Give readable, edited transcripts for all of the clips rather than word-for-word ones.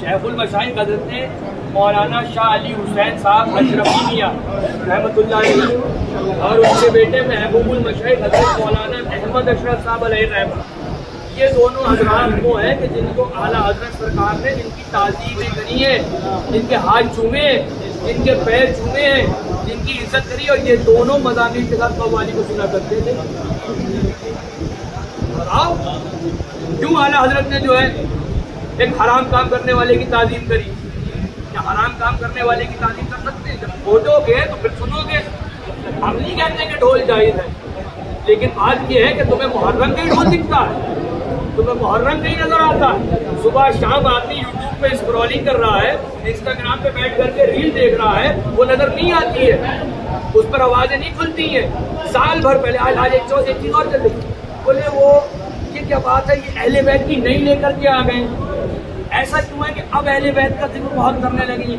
शेखुल मशाइख हज़रत ने मौलाना शाह अली हुसैन साहब अशरफी मियां रहमतुल्लाह अलैह और उनके बेटे महबूबुल मशाइख हज़रत मौलाना अहमद अशरफ साहब अलैहि रहमत, ये दोनों हजरात वो हैं कि जिनको आला हजरत सरकार ने जिनकी ताज़ीमें करी है, जिनके हाथ चूमे, जिनके पैर चूमे हैं, जिनकी इज्जत करी, और ये दोनों मज़ामीन के साथ कव्वाली को सुना करते थे। बताओ क्यों आला हजरत ने जो है एक हराम काम करने वाले की ताज़ीम करी? क्या हराम काम करने वाले की ताज़ीम कर सकते हैं? जब खोजोगे तो फिर सुनोगे। हम नहीं कहते कि ढोल जायज़ है, लेकिन बात यह है कि तुम्हें मुहर्रम का ही ढोल दिखता है, तुम्हें मुहर्रम नहीं नजर आता। सुबह शाम आदमी यूट्यूब पे स्क्रॉलिंग कर रहा है, इंस्टाग्राम पे बैठ करके रील देख रहा है, वो नजर नहीं आती है, उस पर आवाजें नहीं खुलती हैं। साल भर पहले आज एक चीज और चल रही, बोले वो ये क्या बात है, ये अहले बैत की नहीं लेकर के आ गए। ऐसा क्यों है कि अब अहले बैत का जिक्र बहुत करने लगी?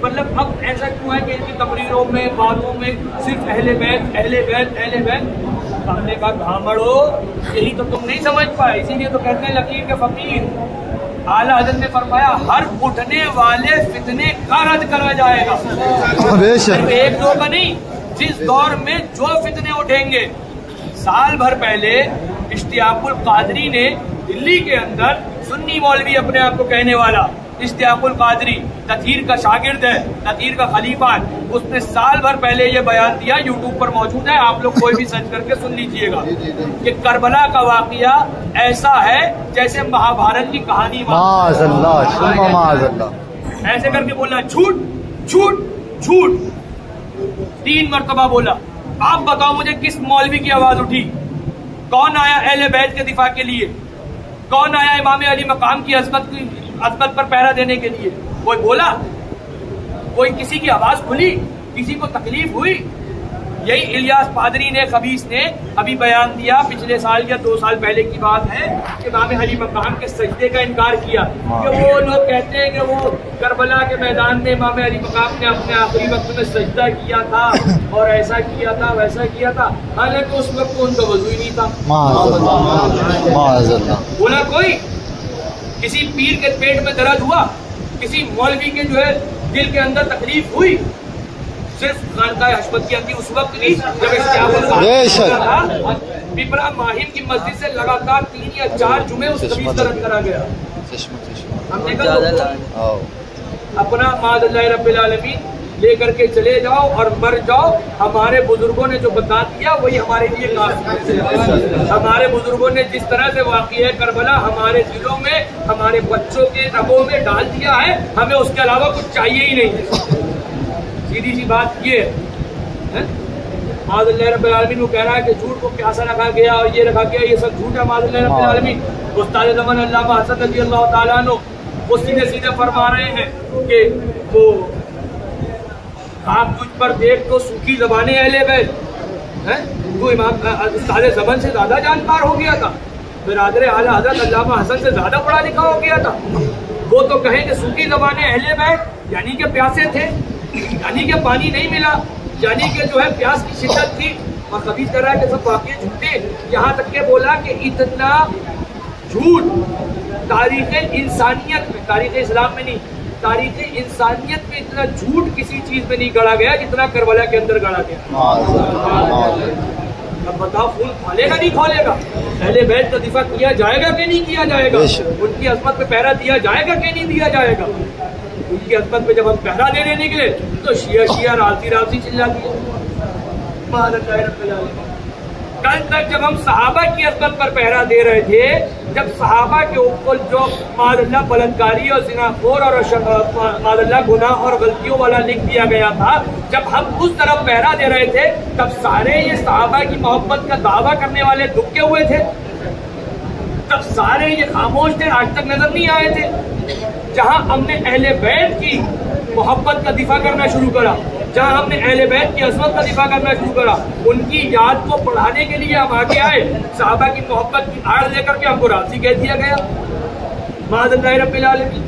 मतलब अब ऐसा क्यों है कि इनकी तकरीरों में, बातों में सिर्फ अहले बैत अहले बैत अहले बैत? हमने कहा घामड़ो, यही तो तुम नहीं समझ पाए, इसीलिए तो कहते हैं लकीर के फकीर। आला हज़रत ने फरमाया हर उठने वाले फितने का रद्द करवा जाएगा, सिर्फ एक दो का नहीं, जिस दौर में जो फितने उठेंगे। साल भर पहले इश्तियाकुल कादरी ने दिल्ली के अंदर, सुन्नी मौलवी अपने आप को कहने वाला, इश्तियाकुल कादरी तथीर का शागिर्द है, तथीर का खलीफा है, उसने साल भर पहले ये बयान दिया, यूट्यूब पर मौजूद है, आप लोग कोई भी सर्च करके सुन लीजिएगा कि करबला का वाकया ऐसा है जैसे महाभारत की कहानी। ऐसे करके बोला झूठ झूठ झूठ, 3 मरतबा बोला। आप बताओ मुझे किस मौलवी की आवाज उठी? कौन आया अहले बैत के दिफा के लिए? कौन आया इमाम अली मकाम की अज़मत पर पहरा देने के लिए? कोई बोला? कोई किसी की आवाज खुली? किसी को तकलीफ हुई? यही इलियास पादरी ने, खबीस ने अभी बयान दिया, पिछले साल या 2 साल पहले की बात है, कि इमाम अली मकाम के सजदे का इनकार किया कि वो लोग कहते हैं कि वो करबला के मैदान में इमाम अली मकाम ने अपने आखिरी वक्त में सजदा किया था और ऐसा किया था वैसा किया था, हालांकि उस वक्त उनका वजू ही नहीं था। बोला कोई? किसी पीर के पेट में दर्द हुआ? किसी मौलवी के जो है दिल के अंदर तकलीफ हुई? सिर्फ खानकाह हशमतिया की उस वक्त नहीं जब पिपरा माहिम की मस्जिद से लगातार 3 या 4 जुमे उस खबीस का रद्द करा गया। हमने कहा अपना मादल्लाह रब्बिल आलमीन लेकर के चले जाओ और मर जाओ। हमारे बुजुर्गों ने जो बता दिया वही हमारे लिए काफी है। हमारे बुजुर्गों ने जिस तरह से वाक़या करबला हमारे दिलों में, हमारे बच्चों के रगों में डाल दिया है, हमें उसके अलावा कुछ चाहिए ही नहीं। सीधी सी बात ये है। माज़अल्लाह रब्बिल आलमीन को कह रहा है कि झूठ को प्यासा रखा गया और ये रखा गया, ये सब झूठ है। माज़अल्लाह रब्बिल आलमीन उस्ताद ज़मान अल्लामा हसन रज़ियल्लाहु ताला अन्हु वो सीधे सीधे फरमा रहे हैं कि वो आप तुझ पर देख तो सूखी ज़बानें अहले बैत हैं, तू इमाम उस्ताद ज़मान से ज्यादा जानकार हो गया था, बिरादर आला हज़रत अल्लामा हसन से ज्यादा पढ़ा लिखा हो गया था। वो तो कहें कि सूखी ज़बानें अहले बैत यानी कि प्यासे थे, यानी कि पानी नहीं मिला, यानी कि जो है प्यास की शिद्दत थी। और कभी कर रहा है कि सब वाकई झूठे, यहाँ तक के बोला कि इतना झूठ तारीख़ इंसानियत में, तारीख़ इस्लाम में नहीं, तारीख़ इंसानियत में इतना झूठ किसी चीज में नहीं गढ़ा गया जितना करबला के अंदर गढ़ा गया। अब बताओ फूल खोलेगा नहीं खोलेगा? अहले बैत का दिफा किया जाएगा कि नहीं किया जाएगा? उनकी अज़मत पे पहरा दिया जाएगा कि नहीं दिया जाएगा? उनकी अज़मत पे जब हम पहरा देने निकले तो शिया राजी चिल्ला दिया। कल तक जब हम सहाबा की अज़मत पर पहरा दे रहे थे, जब सहाबा के ऊपर जो मादल्ला बलात्कारी और ज़िनाखोर और मादल्ला गुनाह और गलतियों वाला लिख दिया गया था, जब हम उस तरफ पहरा दे रहे थे, तब सारे ये सहाबा की मोहब्बत का दावा करने वाले दुबके हुए थे, तब सारे ये खामोश थे, आज तक नजर नहीं आए थे। जहां हमने अहले बैत की मोहब्बत का दिफा करना शुरू करा, जहां हमने अहले बैत की अज़मत का दिफा करना शुरू करा, उनकी याद को बढ़ाने के लिए हम आगे आए, सहाबा की मोहब्बत की आड़ लेकर के हमको राज़ी कह दिया गया। माज़अल्लाह रब्बिल आलमीन।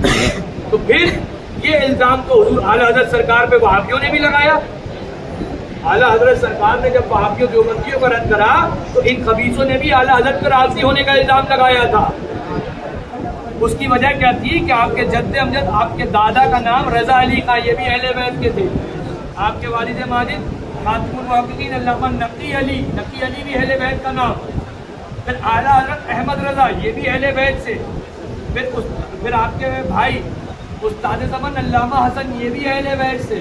तो फिर ये इल्जाम तो हुज़ूर आला हज़रत सरकार पे वहाबियों ने भी लगाया। आला हज़रत सरकार ने जब वहाबियों देवबंदियों का रद्द करा तो इन खबीसों ने भी आला हज़रत पर राज़ी होने का इल्जाम लगाया था। उसकी वजह क्या थी कि आपके जद्दे अमजद, आपके दादा का नाम रजा अली खां, ये भी अहले बैत के थे। आपके वालिद माजिद खातमुल मुहक्किकीन अल्लामा नकी अली भी अहले बैत का नाम। फिर आला हज़रत अहमद रजा, ये भी अहले बैत से। फिर आपके भाई उस्ताद ज़मान अल्लामा हसन, ये भी अहले बैत से।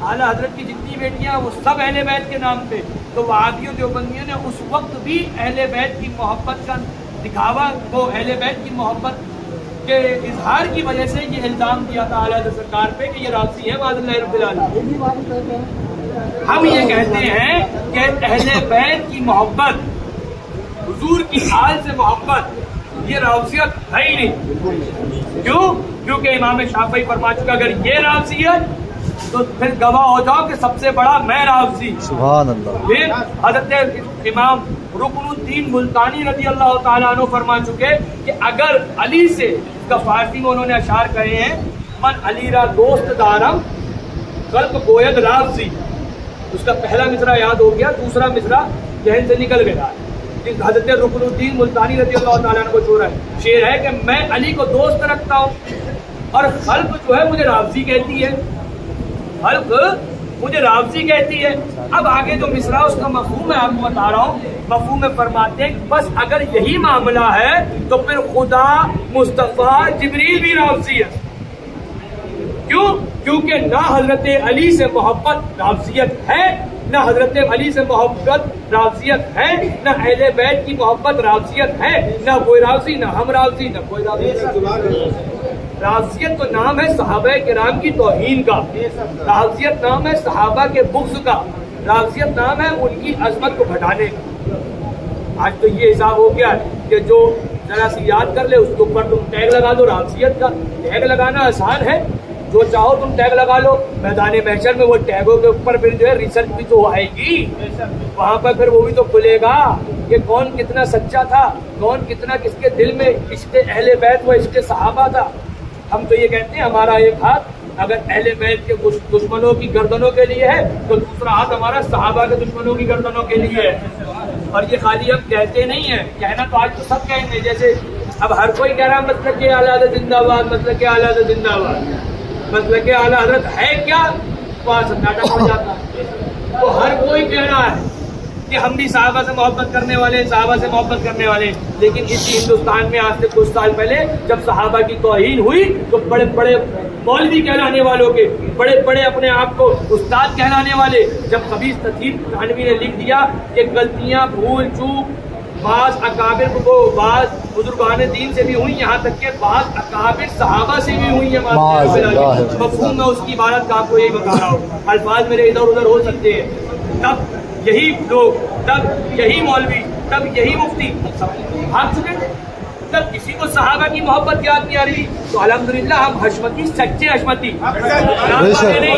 आला हजरत की जितनी बेटियां वो सब अहले बैत के नाम पे। तो वहाबियों देवबंदियों ने उस वक्त भी अहले बैत की मोहब्बत का दिखावा, वो अहले बैत की मोहब्बत के इजहार की वजह से ये इल्जाम दिया था आला हज़रत सरकार पे कि ये राफ़ज़ी है माज़अल्लाह रब्बिल आलमीन। हम ये कहते हैं कि अहले बैत की मोहब्बत, हुजूर की आल से मोहब्बत, ये राफ़ज़ियत है ही नहीं। क्यों? क्योंकि इमाम शाफ़ई फरमा चुका अगर ये राफ़ज़ियत तो फिर गवाह हो जाओ कि सबसे बड़ा मैं राफ़ज़ी। सुभान अल्लाह। फिर हज़रत इमाम रुकनुद्दीन मुल्तानी रज़ी अल्लाह ताला अन्हु फरमा चुके कि अगर अली से, इसका फारसी में उन्होंने अशार कहे हैं, मन अली रा दोस्त दारम कल्ब गोयद राफ़ज़ी। उसका पहला मिसरा याद हो गया, दूसरा मिसरा जहन से निकल गया। हज़रत रुकनुद्दीन मुल्तानी रज़ी अल्लाह ताला अन्हु को शेर है कि मैं अली को दोस्त रखता हूँ और खल्क जो है मुझे राफ़ज़ी कहती है, खल्क मुझे राफ़ज़ी कहती है। अब आगे जो मिसरा उसका मफ़हूम है आपको बता रहा हूँ। मफ़हूम में फरमाते हैं बस अगर यही मामला है तो फिर खुदा, मुस्तफ़ा, जिब्रील भी राफ़ज़ी है। क्यों? क्योंकि ना हज़रत अली से मोहब्बत राफ़ज़ियत है, ना हज़रत अली से मोहब्बत राफ़ज़ियत है, ना अहले बैत की मोहब्बत राफ़ज़ियत है, ना कोई राफ़ज़ी, ना हम राफ़ज़ी, ना कोई राफ़ज़ी। राफ़ज़ियत तो नाम है सहाबा किराम की तौहीन का, राफ़ज़ियत नाम है सहाबा के बुग़्ज़ का, राफ़ज़ियत नाम है उनकी अज़मत को घटाने का। आज तो ये हिसाब हो गया है कि जो जरा सी याद कर ले उसके ऊपर तुम टैग लगा दो राफ़ज़ियत का। टैग लगाना आसान है, जो चाहो तुम टैग लगा लो। मैदान महशर में वो टैगों के ऊपर फिर जो है रिसर्च भी तो आएगी, वहां पर फिर वो भी तो खुलेगा कि कौन कितना सच्चा था, कौन कितना किसके दिल में इश्क़ अहले बैत व इश्क़ सहाबा था। हम तो ये कहते हैं हमारा एक हाथ अगर अहले बैत के दुश्मनों की गर्दनों के लिए है तो दूसरा हाथ हमारा सहाबा के दुश्मनों की गर्दनों के लिए है। और ये खाली हम कहते नहीं है, कहना तो आज तो सब कहेंगे। जैसे अब हर कोई कह रहा मतलब के आला हज़रत जिंदाबाद, मतलब के आला हज़रत जिंदाबाद, मतलब के आला हज़रत है क्या, वहाँ सन्नाटा हो जाता है। तो हर कोई कह रहा है कि हम भी साहबा से मोहब्बत करने वाले, साहबा से मोहब्बत करने वाले। लेकिन इसी हिंदुस्तान में आज से कुछ साल पहले जब सहाबा की तौहीन हुई तो बड़े बड़े मौलवी कहलाने वालों के, बड़े बड़े अपने आप को उस्ताद कहलाने वाले, जब कबीर तथीब थानवी ने लिख दिया कि गलतियां, भूल चूक बाज अकाबिर को, बाज बुजुर्गान दीन से भी हुई, यहाँ तक के बाज अकाबिर सहाबा से भी हुई है। मफ़हूम में उसकी इबारत का आपको यही बता रहा हूँ। अल्फाज मेरे इधर उधर हो सकते हैं। तब यही लोग, तब यही मौलवी, तब यही मुफ्ती भाग चुके। तब किसी को सहाबा की मोहब्बत याद नहीं आ रही तो अल्हम्दुलिल्लाह हम हशमती, सच्चे हशमती, वाले नहीं,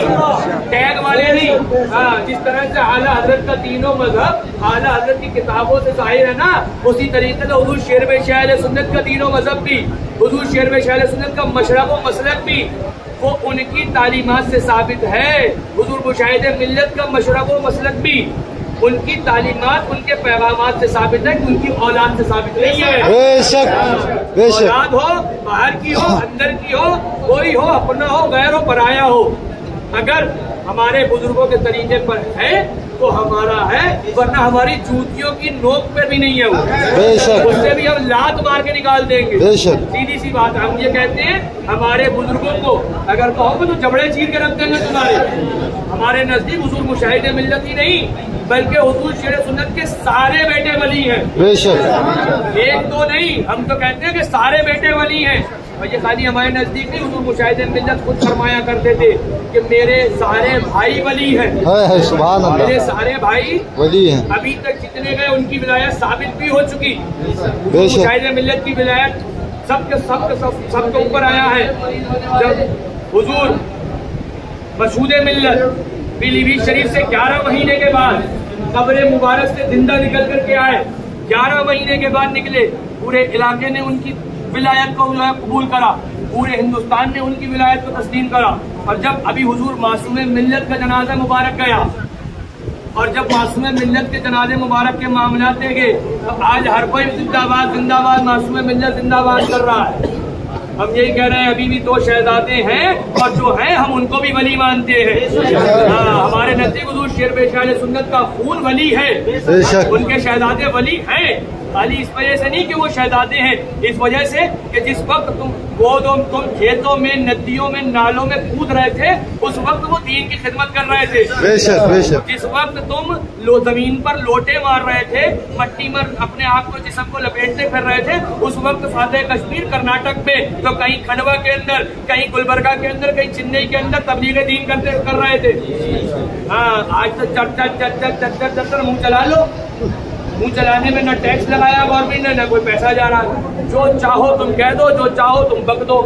टैग वाले नहीं। हाँ, जिस तरह से आला हजरत का तीनों मजहब आला हजरत की किताबों से जाहिर है ना, उसी तरीके से हुजूर शेर शायर सुन्नत का तीनों मजहब भी, हुजूर शेर शायर सुन्नत का मशरब व मसलक भी वो उनकी तालीमात से साबित है। हुजूर मुशाहिद मिल्लत का मशरब व मसलक भी उनकी तालीमात, उनके पैगामात से साबित है कि उनकी औलाद से साबित नहीं है। बेशक, बेशक। औलाद हो, बाहर की हो, अंदर की हो, कोई हो, अपना हो, गैर हो, पराया हो, अगर हमारे बुजुर्गों के तरीके पर है तो हमारा है, वरना हमारी जूतियों की नोक पे भी नहीं है वो। बेशक। उससे भी हम लात मार के निकाल देंगे। बेशक। सीधी सी बात है। हम ये कहते हैं हमारे बुजुर्गों को अगर कहोगे तो जबड़े चीर के रख देंगे तुम्हारे। हमारे नजदीक हुजूर मुशाहिद मिल्लत ही नहीं बल्कि हुजूर शेर सुन्नत के सारे बेटे वली हैं। बेशक। एक दो नहीं, हम तो कहते हैं कि सारे बेटे वली हैं। और ये खाली हमारे नजदीक नहीं, हुजूर मुशाहिद मिल्लत खुद फरमाया करते थे कि मेरे सारे भाई वली हैं। सुभान अल्लाह। मेरे सारे भाई वली हैं। अभी तक जितने गए उनकी विलायत साबित भी हो चुकी। मुशाहिद मिल्लत की विलायत सबके ऊपर आया है। जब हुजूर मशहूद मिल्लत पीलीभीत शरीफ से 11 महीने के बाद कब्र मुबारक से जिंदा निकल करके आए, 11 महीने के बाद निकले, पूरे इलाके ने उनकी विलायत को जो है कबूल करा, पूरे हिंदुस्तान ने उनकी विलायत को तस्लीम करा। और जब अभी हुजूर मासूम मिल्लत का जनाजा मुबारक गया और जब मासूम मिल्लत के जनाजे मुबारक के मामलात देंगे तो आज हर कोई जिंदाबाद जिंदाबाद मासूम मिल्लत जिंदाबाद कर रहा है। हम यही कह रहे हैं, अभी भी 2 शहजादे हैं और जो हैं हम उनको भी वली मानते हैं। हमारे नजदीक हुजूर शेर पेशान सुन्नत का खून वली है, उनके शहजादे वली हैं। खाली इस वजह से नहीं कि वो शहजादे हैं, इस वजह से कि जिस वक्त तुम खेतों में, नदियों में, नालों में कूद रहे थे, उस वक्त वो दीन की खिदमत कर रहे थे। बेशक बेशक। जिस वक्त तुम जमीन पर लोटे मार रहे थे, मट्टी में अपने आप को, जिस्म को लपेटते फिर रहे थे, उस वक्त फाते कश्मीर कर्नाटक में तो कहीं खंडवा के अंदर, कहीं गुलबर्गा के अंदर, कहीं चेन्नई के अंदर तबलीग दीन कर रहे थे। हाँ, आज तो चर मुंह चला लो। मुंह चलाने में न टैक्स लगाया गवर्नमेंट ने, न कोई पैसा जा रहा। जो चाहो तुम कह दो, जो चाहो तुम बक दो।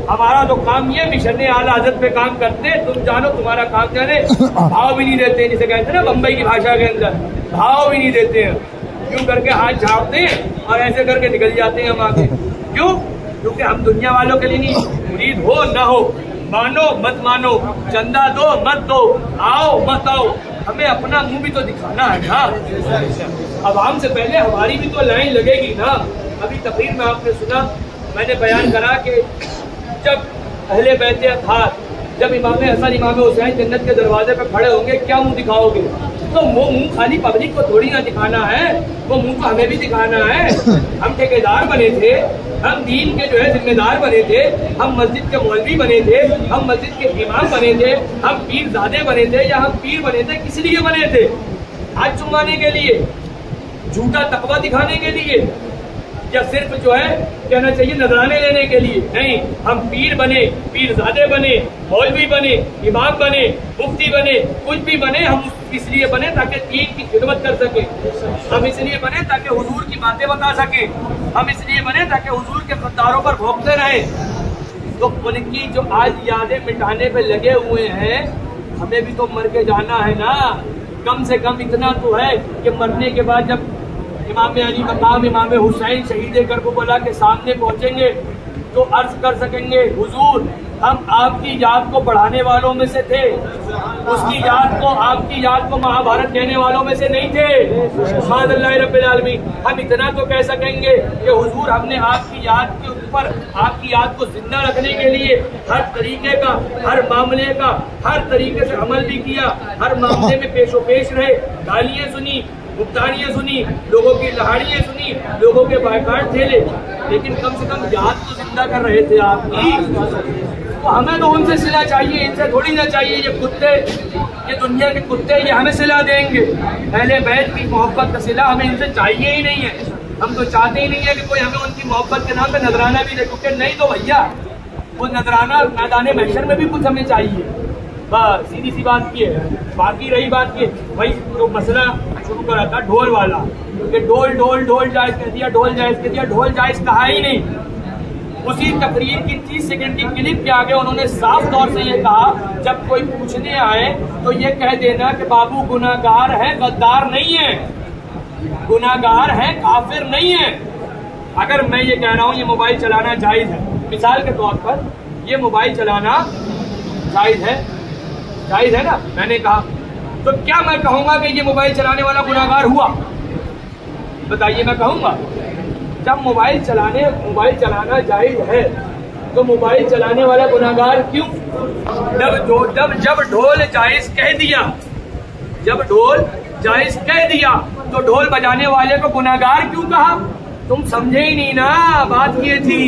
हमारा तो काम ये मिशन आला हज़रत पे काम करते, तुम जानो तुम्हारा काम जाने। भाव भी नहीं देते, जिसे कहते हैं ना बम्बई की भाषा के अंदर, भाव भी नहीं देते हैं। क्यों करके हाथ झाड़ते हैं और ऐसे करके निकल जाते हैं हम आगे। क्यों? क्योंकि हम दुनिया वालों के लिए नहीं, मुरीद हो न हो, मानो मत मानो, चंदा दो मत दो, आओ मत आओ, हमें अपना मुंह भी तो दिखाना है ना। अवाम से पहले हमारी भी तो लाइन लगेगी ना। अभी तकरीर में आपने सुना, मैंने बयान करा कि जब अहले बैते अथार, जब इमाम हसन इमाम हुसैन जन्नत के दरवाजे पर खड़े होंगे, क्या मुंह दिखाओगे? तो वो मुंह खाली पब्लिक को थोड़ी ना दिखाना है, वो मुंह तो हमें भी दिखाना है। हम ठेकेदार बने थे, हम दीन के जो है जिम्मेदार बने थे, हम मस्जिद के मौलवी बने थे, हम मस्जिद के इमाम बने थे, हम पीरजादे बने थे, या हम पीर बने थे, किस लिए बने थे? हाथ चुमाने के लिए, झूठा तकवा दिखाने के लिए, या सिर्फ जो है कहना चाहिए नजराने लेने के लिए? नहीं, हम पीर बने, पीरजादे बने, मौलवी बने, इमाम बने, मुफ्ती बने, कुछ भी बने, हम इसलिए बने ताकि दीन की खिदमत कर सके। हम इसलिए बने ताकि हुजूर की बातें बता सके। हम इसलिए बने ताकि हुजूर के खद्दारों पर भौंकते रहे। तो उनकी जो आज यादें मिटाने पे लगे हुए हैं, हमें भी तो मर के जाना है ना। कम से कम इतना तो है कि मरने के बाद जब इमाम अली मकाम इमाम हुसैन शहीद करबला के सामने पहुंचेंगे तो अर्ज कर सकेंगे, हुजूर हम आपकी याद को बढ़ाने वालों में से थे, उसकी याद को, आपकी याद को महाभारत कहने वालों में से नहीं थे। माज़अल्लाह रब्बिल आलमीन। हम इतना तो कह सकेंगे कि हुजूर हमने आपकी याद के ऊपर, आपकी याद को जिंदा रखने के लिए हर तरीके का, हर मामले का, हर तरीके से अमल भी किया, हर मामले में पेशो पेश रहे, गालियाँ सुनी, गुप्तानियाँ सुनी, लोगों की लहाड़ियाँ सुनी, लोगों के बायकाट झेले, लेकिन कम से कम याद तो जिंदा कर रहे थे आपकी। तो हमें तो उनसे सिला चाहिए, इनसे थोड़ी ना चाहिए। ये कुत्ते, ये दुनिया के कुत्ते, ये हमें सिला देंगे। अहले बैत की मोहब्बत का सिला हमें इनसे चाहिए ही नहीं है। हम तो चाहते ही नहीं है कि कोई हमें उनकी मोहब्बत के नाम पे नजराना भी दे, क्योंकि नहीं तो भैया वो नजराना मैदान महशर में भी कुछ हमें चाहिए। बस सीधी सी बात की है। बाकी रही बात की, भाई जो मसला शुरू करा था ढोल वाला, कि ढोल ढोल ढोल जायज कह दिया, ढोल जायज कह दिया, ढोल जायज कहा ही नहीं। उसी तकरीर की 30 सेकंड की क्लिप के आगे उन्होंने साफ तौर से ये कहा, जब कोई पूछने आए तो ये कह देना कि बाबू गुनाहगार है, गद्दार नहीं है, गुनाहगार है, काफिर नहीं है। अगर मैं ये कह रहा हूँ ये मोबाइल चलाना जायज है, मिसाल के तौर पर ये मोबाइल चलाना जायज है, जायज है ना, मैंने कहा, तो क्या मैं कहूंगा कि ये मोबाइल चलाने वाला गुनाहगार हुआ? बताइए, मैं कहूंगा? जब मोबाइल चलाना जायज है तो मोबाइल चलाने वाला गुनाहगार क्यों? जब ढोल जायज कह दिया, जब ढोल जायज कह दिया तो ढोल बजाने वाले को गुनाहगार क्यों कहा? तुम समझे ही नहीं ना, बात ये थी।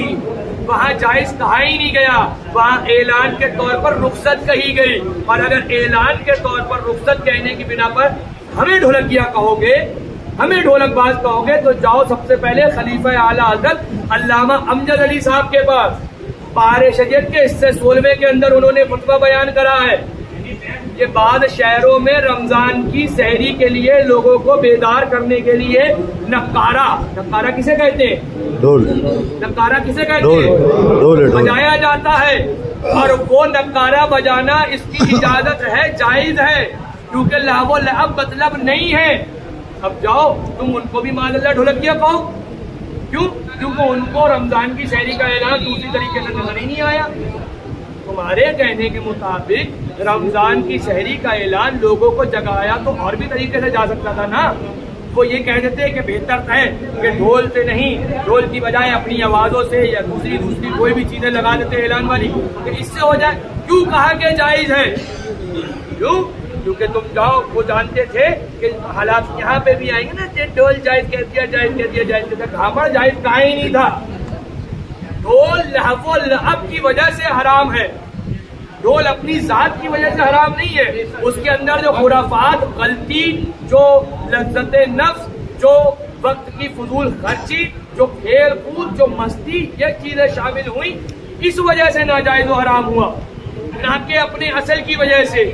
वहाँ जायज कहा ही नहीं गया, वहाँ ऐलान के तौर पर रुखसत कही गई। और अगर ऐलान के तौर पर रुखसत कहने की बिना पर हमें ढोलकिया कहोगे, हमें ढोलकबाज कहोगे, तो जाओ सबसे पहले खलीफा आला हज़रत अल्लामा अमजद अली साहब के पास। बारे शरीयत के हिस्से 16वें के अंदर उन्होंने फतवा बयान करा है कि बाद शहरों में रमजान की सहरी के लिए लोगों को बेदार करने के लिए नक्कारा, नक्कारा किसे कहते हैं? ढोल। नक्कारा किसे कहते हैं? बजाया जाता है। और वो नक्कारा बजाना इसकी इजाजत है, जायज है, क्योंकि लाभो लाभ मतलब नहीं है। अब जाओ तुम उनको भी माज़अल्लाह ढोलकिया कहो। क्यों? क्योंकि उनको रमजान की सहरी का ऐलान दूसरी तरीके से नजर ही नहीं आया। तुम्हारे कहने के मुताबिक रमजान की सहरी का ऐलान लोगों को जगाया तो और भी तरीके से जा सकता था ना। वो ये कह देते कि बेहतर है कि ढोल से नहीं, ढोल की बजाय अपनी आवाजों से या दूसरी कोई भी चीजें लगा देते हैं ऐलान वाली, कि इससे हो जाए। क्यों कहा कि जायज है? क्यों? क्योंकि तुम जाओ, वो जानते थे कि हालात यहाँ पे भी आएंगे ना, ढोल जायज कह दिया, जायज कह दिया, जायज कह दिया। कहाँ पर जायज कहाँ ही नहीं था। ढोल लहव लअब की वजह से हराम है, ढोल अपनी जात की वजह से हराम नहीं है। उसके अंदर जो खुराफात, गलती, जो लज्जत नफ्स, जो वक्त की फजूल खर्ची, जो खेल कूद, जो मस्ती, ये चीजें शामिल हुई, इस वजह से नाजायज व हराम हुआ, ना कि अपने असल की वजह से।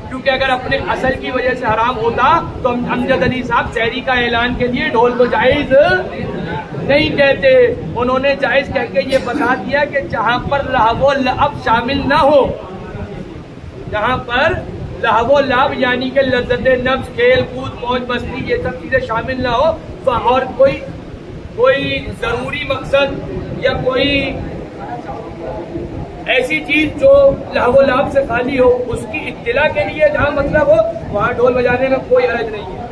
क्योंकि अगर अपने असल की वजह से हराम होता तो हम अमजद अली साहब शहरी का ऐलान के लिए ढोल को जायज नहीं कहते। उन्होंने जायज कह के ये बता दिया कि जहां पर लहवो लअब शामिल ना हो, जहां पर लहवो लअब यानी कि लज्जत नफ्स, खेल कूद, मौज मस्ती, ये सब चीजें शामिल ना हो, और कोई जरूरी मकसद या कोई ऐसी चीज जो लहवो लअब से खाली हो, उसकी इत्तिला के लिए जहां मतलब हो, वहां ढोल बजाने में कोई हरज नहीं है।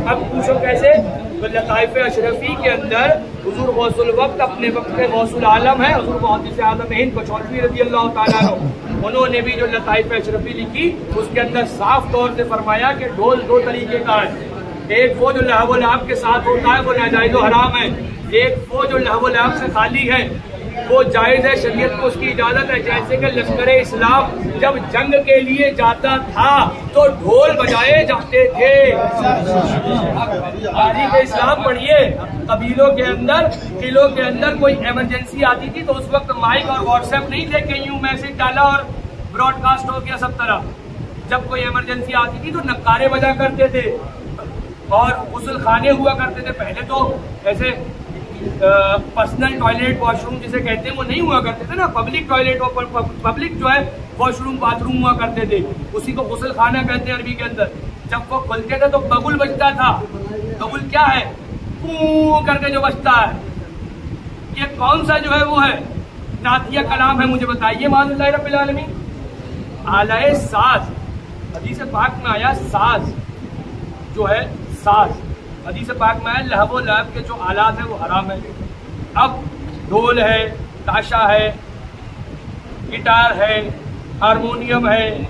अब पूछो कैसे? तो लताइफ अशरफी के अंदर हुजूर गौसुल वक्त, अपने वक्त के गौसुल आलम है हुजूर मुहद्दिस आज़म हिंद कचौलवी रज़ी अल्लाह तआला अन्हु, उन्होंने भी जो लताइफ अशरफी लिखी उसके अंदर साफ तौर से फरमाया कि ढोल दो तरीके का है। एक वो जो लहवो लअब के साथ होता है वो नाजायज़ व हराम है, एक वो जो लहवो लअब से खाली है वो जायज है, शरीयत को उसकी इजाजत है। जैसे कि लश्कर इस्लाम जब जंग के लिए जाता था तो ढोल बजाए जाते थे। तारीख इस्लाम पढ़िए, कबीलों के अंदर, किलों के अंदर कोई इमरजेंसी आती थी तो उस वक्त माइक और व्हाट्सएप नहीं थे कि यूं मैसेज डाला और ब्रॉडकास्ट हो गया सब तरह। जब कोई इमरजेंसी आती थी तो नक्कारे बजा करते थे और गुस्ल खाने हुआ करते थे। पहले तो ऐसे पर्सनल टॉयलेट, वॉशरूम जिसे कहते हैं वो नहीं हुआ करते थे ना, पब्लिक टॉयलेट और पब्लिक जो है वॉशरूम, बाथरूम हुआ करते थे, उसी को गुस्ल खाना कहते हैं अरबी के अंदर। जब वो खुलते थे तो बबुल बजता था। बबुल क्या है? पू करके जो बजता है। ये कौन सा जो है वो है नातिया कलाम है, मुझे बताइए। माज़ल्लाह रब्बिल आलमीन। आलाए साज, हदीस पाक में आया साज जो है, साज हदीस पाक में आया लहवो लअब के जो आलात है वो हराम है। अब ढोल है, ताशा है, गिटार है, हारमोनियम है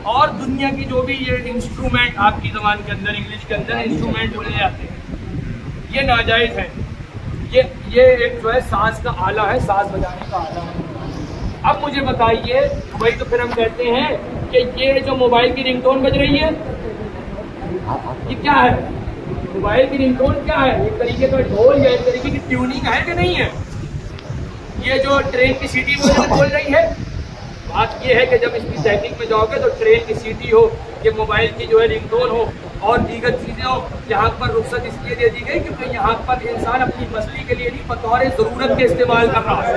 और दुनिया की जो भी ये इंस्ट्रूमेंट आपकी ज़बान के अंदर, इंग्लिश के अंदर इंस्ट्रूमेंट बोले जाते हैं, ये नाजायज है। ये एक जो है साज का आला है, साज बजाने का आला है। अब मुझे बताइए, वही तो फिर हम कहते हैं कि ये जो मोबाइल की रिंगटोन बज रही है ये क्या है? मोबाइल की रिंगटोन क्या है? एक तरीके का ढोल या एक तरीके की ट्यूनिंग है कि नहीं है? ये जो ट्रेन की सीटी बोल रही है, बात ये है कि जब इसकी तहकीक में जाओगे तो ट्रेन की सीटी हो, ये मोबाइल की जो है रिंगटोन हो और दीगर चीजें हो, यहाँ पर रुख्सत इसलिए दे दी गई क्योंकि यहाँ पर इंसान अपनी मसली के लिए नहीं, बतौर जरूरत के इस्तेमाल कर रहा है,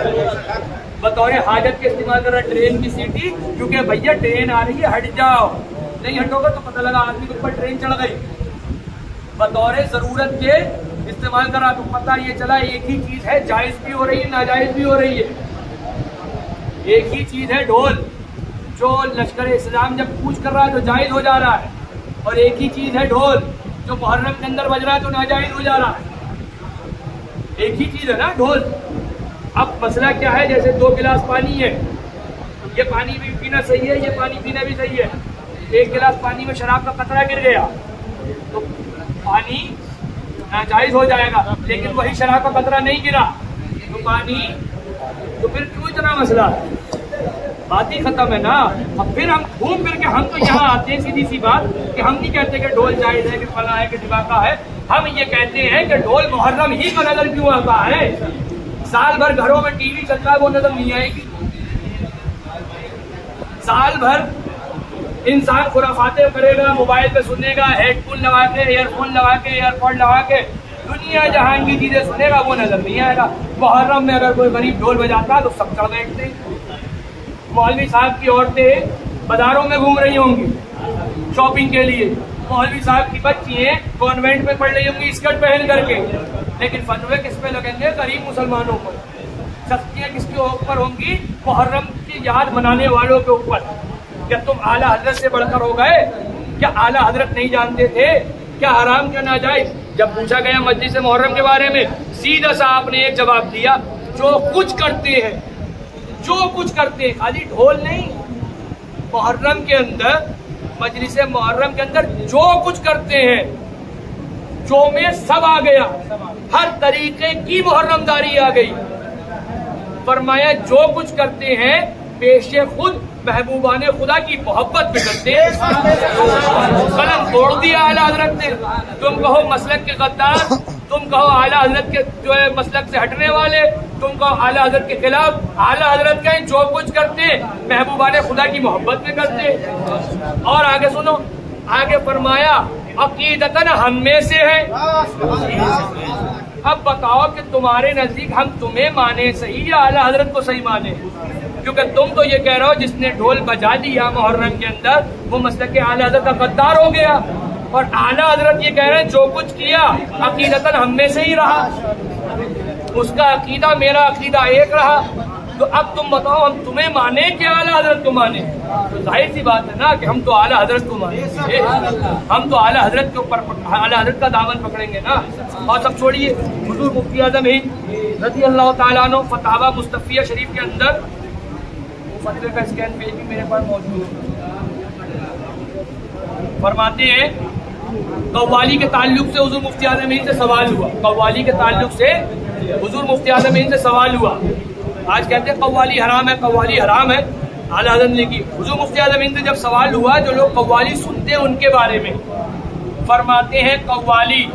बतौर हाजत के इस्तेमाल कर रहा है ट्रेन की सीटी। क्योंकि भैया ट्रेन आ रही है, हट जाओ, नहीं हटोगे तो पता लगा आदमी के ऊपर ट्रेन चढ़ गई। बतौर जरूरत के इस्तेमाल करा तो पता ये चला एक ही चीज है, जायज भी हो रही है, नाजायज भी हो रही है। एक ही चीज है ढोल, जो लश्कर इस्लाम जब कूच कर रहा है तो जायज हो जा रहा है, और एक ही चीज है ढोल जो मुहर्रम के अंदर बज रहा है तो नाजायज हो जा रहा है। एक ही चीज है ना ढोल। अब मसला क्या है? जैसे 2 गिलास पानी है, ये पानी भी पीना सही है, ये पानी पीना भी सही है। एक गिलास पानी में शराब का कतरा गिर गया तो पानी नाजायज हो जाएगा, लेकिन वही शराब का कतरा नहीं गिरा तो पानी, तो फिर क्यों इतना मसला? बात ही खत्म है ना। अब फिर हम घूम फिर के हम तो यहाँ आते हैं, सीधी सी बात, कि हम नहीं कहते कि ढोल जायज है, कि फला है, कि दिमागा है। हम ये कहते हैं कि ढोल मुहर्रम ही को नजर क्यों आता है? साल भर घरों में टीवी चलता है, वो नजर नहीं आएगी। साल भर इंसान खुराफाते करेगा, मोबाइल पे सुनेगा, हेडफोन लगा के, ईयरफोन लगा के, ईयरफोन लगा के दुनिया जहां की चीजें सुनेगा, वो नजर नहीं आएगा। मुहर्रम में अगर कोई गरीब ढोल बजाता तो सब चढ़ बैठते। मौलवी साहब की औरतें बाजारों में घूम रही होंगी शॉपिंग के लिए, मौलवी साहब की बच्चियां कॉन्वेंट में पढ़ रही होंगी स्कर्ट पहन करके, लेकिन फतवे किस पे लगेंगे? गरीब मुसलमानों पर। सख्तियां किसके ऊपर होंगी? मुहर्रम की याद मनाने वालों के ऊपर। क्या तुम आला हजरत से बढ़कर हो गए? क्या आला हजरत नहीं जानते थे क्या हराम क्या नाजायज? जब पूछा गया मजलिस मुहर्रम के बारे में, सीधा सा आपने एक जवाब दिया, जो कुछ करते हैं, जो कुछ करते हैं, खाली ढोल नहीं, मुहर्रम के अंदर, मजलिस मुहर्रम के अंदर जो कुछ करते हैं, जो में सब आ गया, हर तरीके की मुहर्रमदारी आ गई। फरमाया जो कुछ करते हैं पेशे खुद महबूबाने खुदा की मोहब्बत में करते हैं। कलम तोड़ दिया आला हजरत ने। तुम कहो मसलक के गद्दार, तुम कहो आला हजरत के जो है मसलक से हटने वाले, तुम कहो आला हजरत के खिलाफ, आला हजरत का जो कुछ करते महबूबाने खुदा की मोहब्बत में करते। और आगे सुनो, आगे फरमाया अकीदतन हम में से है। अब बताओ कि तुम्हारे नजदीक हम तुम्हें माने सही या आला हजरत को सही माने? क्योंकि तुम तो ये कह रहे हो जिसने ढोल बजा दिया मुहर्रम के अंदर वो मसलक के आला हजरत का गद्दार हो गया, और आला हजरत ये कह रहे हैं जो कुछ किया अकीदतन हम में से ही रहा, उसका अकीदा मेरा अकीदा एक रहा। तो अब तुम बताओ हम तुम्हें माने कि आला हजरत को माने? तो जाहिर सी बात है ना कि हम तो आला हजरत को माने, हम तो आला हजरत के ऊपर आला हजरत का दामन पकड़ेंगे ना। और सब छोड़िए, हुजूर मुफ्ती आज़म हिंद रज़ी अल्लाह तआला अन्हु फतावा मुस्तफ़िया शरीफ के अंदर फतवे का स्कैन पेज भी मेरे पास मौजूद है। फरमाते हैं कव्वाली के ताल्लुक से हुजूर मुफ्ती आज़म हिंद से सवाल हुआ, कव्वाली के ताल्लुक से हुजूर मुफ्ती आज़म हिंद से सवाल हुआ। आज कहते हैं कव्वाली हराम है, कव्वाली हराम है, आला हज़रत ने की। हुजूर मुफ्ती आज़म हिंद से जब सवाल हुआ जो लोग कव्वाली सुनते हैं उनके बारे में, फरमाते हैं कव्वाली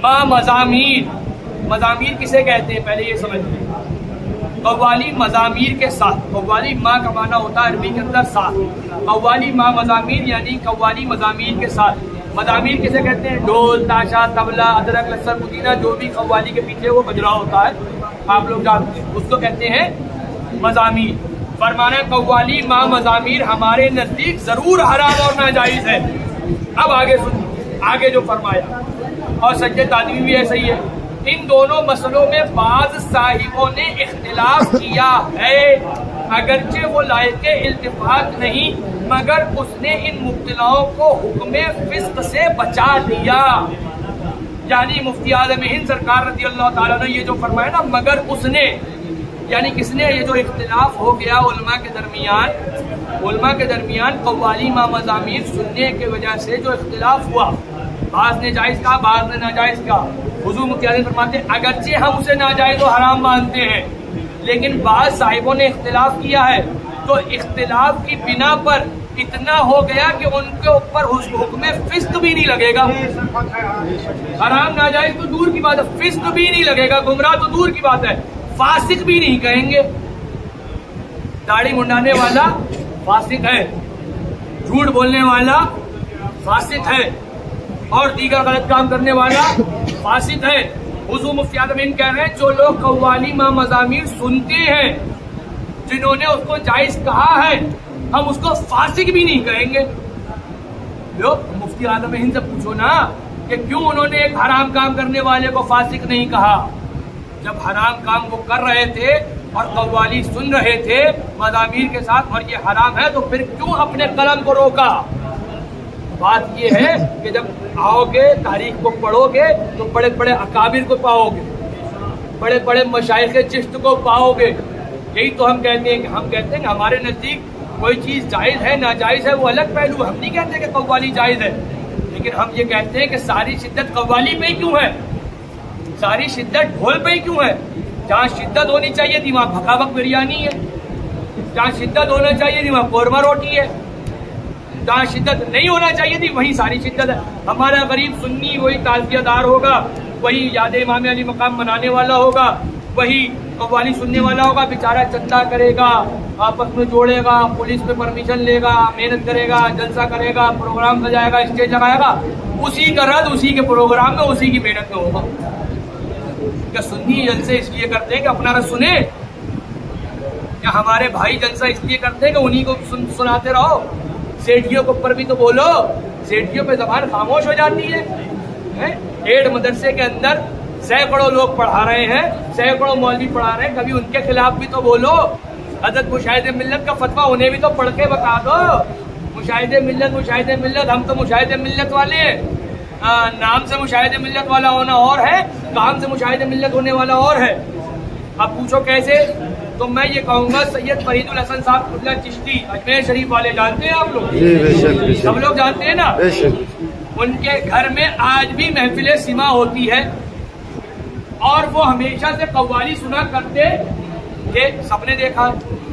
माँ मज़ामीर, मज़ामीर किसे कहते हैं पहले ये समझिए। कव्वाली मज़ामीर के साथ, कव्वाली माँ का माना होता है अरबी के अंदर साथ, कव्वाली माँ मज़ामीर यानी कव्वाली मज़ामीर के साथ। मज़ामीर किसे कहते हैं? ढोल, ताशा, तबला, अदरक, लहसुन, पुदीना, जो भी कव्वाली के पीछे वो बज रहा होता है, आप लोग जानते हैं, उसको कहते हैं मज़ामीर। फरमाना कव्वाली माँ मज़ामीर हमारे नजदीक जरूर हराम और नाजायज है। अब आगे सुनिए, आगे जो फरमाया, और सज्जद तादवी भी ऐसा ही है। इन दोनों मसलों में बाज साहिबों ने इख्तिलाफ किया है, अगरचे वो लायके इल्तिफात नहीं, मगर उसने इन मुब्तलाओं को हुक्म फिस्क से बचा लिया। यानी मुफ्ती आज़म हिंद सरकार रज़ी अल्लाह ताला ने ये जो फरमाया ना, मगर उसने, यानी किसने? ये जो इख्तिलाफ हो गया उलमा के दरमियान कव्वाली माँ मज़ामीर सुनने की वजह से जो इख्तिलाफ हुआ, बाज़ ने जायज़ कहा, बाज़ ने नाजायज़ कहा। हुजूर मुफ्ती आज़म फरमाते हैं अगरचे हम उसे नाजायज़ और हराम मानते हैं, लेकिन बाज़ साहिबों ने इख्तिलाफ किया है, तो इख्तिलाफ की बिना पर इतना हो गया कि उनके ऊपर हुक्म फिस्क भी नहीं लगेगा। हराम नाजायज तो दूर की बात है, फिस्क भी नहीं लगेगा, गुमराह तो दूर की बात है, फासिक भी नहीं कहेंगे। दाढ़ी मुंडाने वाला फासिक है, झूठ बोलने वाला फासिक है, और दीगर गलत काम करने वाला फासिक है। हुजूर मुफ्ती आज़म हिंद कह रहे हैं जो लोग कव्वाली माँ मज़ामीर सुनते हैं, जिन्होंने उसको जायज कहा है, हम उसको फासिक भी नहीं कहेंगे। लोग मुफ्ती आज़म हिंद से पूछो ना कि क्यों उन्होंने एक हराम काम करने वाले को फासिक नहीं कहा। जब हराम काम वो कर रहे थे और कव्वाली सुन रहे थे मज़ामीर के साथ, और ये हराम है, तो फिर क्यों अपने कलम को रोका? बात ये है कि जब आओगे तारीख को पढ़ोगे तो बड़े बड़े अकाबिर को पाओगे, बड़े बड़े मशाइख चिश्त को पाओगे। यही तो हम कहते हैं कि हमारे नजदीक कोई चीज जायज है नाजायज है वो अलग पहलू। हम नहीं कहते कि कव्वाली जायज है, लेकिन हम ये कहते हैं कि सारी शिद्दत कव्वाली पे क्यों है, सारी शिद्दत ढोल पे क्यों है? जहाँ शिद्दत होनी चाहिए थी वहाँ भकाभक बिरयानी है, जहाँ शिद्दत होना चाहिए थी वहाँ कोरमा रोटी है, जहाँ शिद्दत नहीं होना चाहिए थी वहीं सारी शिद्दत है। हमारा गरीब सुन्नी वही ताज़ियादार होगा, वही याद इमाम अली मकाम मनाने वाला होगा, वही कव्वाली सुनने वाला होगा, बेचारा चंदा करेगा, आपस में जोड़ेगा, पुलिस पे परमिशन लेगा, मेहनत करेगा, जलसा करेगा, प्रोग्राम सजाएगा, स्टेज लगाएगा, उसी का रद्द उसी के प्रोग्राम में उसी की मेहनत में होगा। क्या सुन्नी जलसे इसलिए करते हैं कि अपना रस सुने? क्या हमारे भाई जलसा इसलिए करते हैं कि उन्हीं को सुनाते रहो? सेठियों के ऊपर भी तो बोलो, सेठियों पे जबान खामोश हो जाती है। एड मदरसे के अंदर सैकड़ों लोग पढ़ा रहे हैं, सैकड़ों मौलवी पढ़ा रहे हैं, कभी उनके खिलाफ भी तो बोलो। हज़रत मुशाहिदे मिल्लत का फतवा उन्हें भी तो पढ़ के बता दो। मुशाहिदे मिल्लत, हम तो मुशाहिदे मिल्लत वाले हैं। नाम से मुशाहिदे मिल्लत वाला होना और है, काम से मुशाहिदे मिल्लत होने वाला और है। अब पूछो कैसे, तो मैं ये कहूँगा सैयद फरीदुल हसन साहब कुल्ला चिश्ती अजमेर शरीफ वाले जानते हैं आप लोग? सब लोग जानते हैं ना? उनके घर में आज भी महफिल सिमा होती है और वो हमेशा से कव्वाली सुना करते थे। सबने देखा,